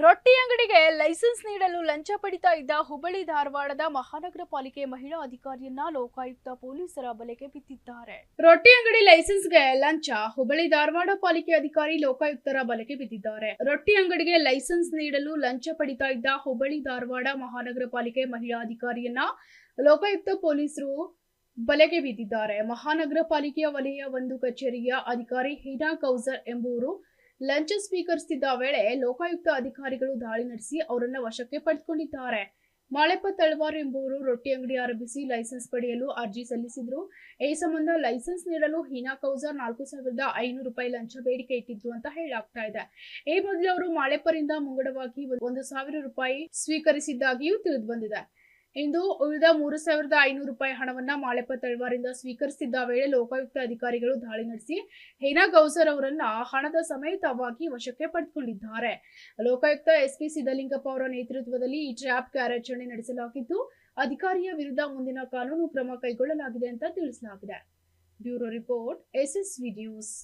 ರೊಟ್ಟಿ ಅಂಗಡಿಗೆ ಲೈಸೆನ್ಸ್ ನೀಡಲು ಲಂಚ ಪಡಿತಾ ಇದ್ದ ಹುಬ್ಬಳ್ಳಿ ಧಾರವಾಡದ ಮಹಾನಗರ ಪಾಲಿಕೆ ಮಹಿಳಾ ಅಧಿಕಾರಿಯನ್ನ ಲೋಕಾಯುಕ್ತ ಪೊಲೀಸರ ಬಲೆಗೆ ಬಿದ್ದಿದ್ದಾರೆ. ರೊಟ್ಟಿ ಅಂಗಡಿ ಲೈಸೆನ್ಸ್ಗೆ ಲಂಚ, ಹುಬ್ಬಳ್ಳಿ ಧಾರವಾಡ ಪಾಲಿಕೆ ಅಧಿಕಾರಿ ಲೋಕಾಯುಕ್ತರ ಬಲೆಗೆ ಬಿದ್ದಿದ್ದಾರೆ. ರೊಟ್ಟಿ ಅಂಗಡಿಗೆ ಲೈಸೆನ್ಸ್ ನೀಡಲು ಲಂಚ ಪಡಿತಾ ಇದ್ದ ಹುಬ್ಬಳ್ಳಿ ಧಾರವಾಡ ಮಹಾನಗರ ಪಾಲಿಕೆ ಮಹಿಳಾ ಅಧಿಕಾರಿಯನ್ನ ಲೋಕಾಯುಕ್ತ ಪೊಲೀಸರು ಬಲೆಗೆ ಬಿದ್ದಿದ್ದಾರೆ. ಮಹಾನಗರ ಪಾಲಿಕೆಯ ವಲಯ 1 ಕಚೇರಿಯ ಅಧಿಕಾರಿ ಹೀನಾ ಕೌಸರ್ ಎಂಬುವರು ಲಂಚ ಸ್ವೀಕರಿಸುತ್ತಿದ್ದ ವೇಳೆ ಲೋಕಾಯುಕ್ತ ಅಧಿಕಾರಿಗಳು ದಾಳಿ ನಡೆಸಿ ಅವರನ್ನ ವಶಕ್ಕೆ ಪಡೆದುಕೊಂಡಿದ್ದಾರೆ. ಮಾಳೆಪ್ಪ ತಳವಾರ್ ಎಂಬುವರು ರೊಟ್ಟಿ ಅಂಗಡಿ ಆರಂಭಿಸಿ ಲೈಸೆನ್ಸ್ ಪಡೆಯಲು ಅರ್ಜಿ ಸಲ್ಲಿಸಿದ್ರು. ಈ ಸಂಬಂಧ ಲೈಸೆನ್ಸ್ ನೀಡಲು ಹೀನಾ ಕೌಸರ್ 4,500 ರೂಪಾಯಿ ಲಂಚ ಬೇಡಿಕೆ ಇಟ್ಟಿದ್ರು ಅಂತ ಹೇಳಲಾಗ್ತಾ ಇದೆ. ಈ ಮೊದಲು ಅವರು ಮಾಳೆಪ್ಪರಿಂದ ಮುಂಗಡವಾಗಿ 1,000 ರೂಪಾಯಿ ಸ್ವೀಕರಿಸಿದ್ದಾಗಿಯೂ ತಿಳಿದು ಬಂದಿದೆ. ಇಂದು ಉಳಿದ 3,500 ರೂಪಾಯಿ ಹಣವನ್ನ ಮಾಳೆಪ್ಪ ತಳವಾರಿಂದ ಸ್ವೀಕರಿಸಿದ್ದ ವೇಳೆ ಲೋಕಾಯುಕ್ತ ಅಧಿಕಾರಿಗಳು ದಾಳಿ ನಡೆಸಿ ಹೀನಾ ಕೌಸರ್ ಅವರನ್ನ ಹಣದ ಸಮೇತವಾಗಿ ವಶಕ್ಕೆ ಪಡೆದುಕೊಂಡಿದ್ದಾರೆ. ಲೋಕಾಯುಕ್ತ ಎಸ್ಪಿ ಸಿದ್ದಲಿಂಗಪ್ಪ ಅವರ ನೇತೃತ್ವದಲ್ಲಿ ಈ ಟ್ರ್ಯಾಪ್ ಕಾರ್ಯಾಚರಣೆ ನಡೆಸಲಾಗಿದ್ದು, ಅಧಿಕಾರಿಯ ವಿರುದ್ಧ ಮುಂದಿನ ಕಾನೂನು ಕ್ರಮ ಕೈಗೊಳ್ಳಲಾಗಿದೆ ಅಂತ ತಿಳಿಸಲಾಗಿದೆ. Bureau report, SSV news.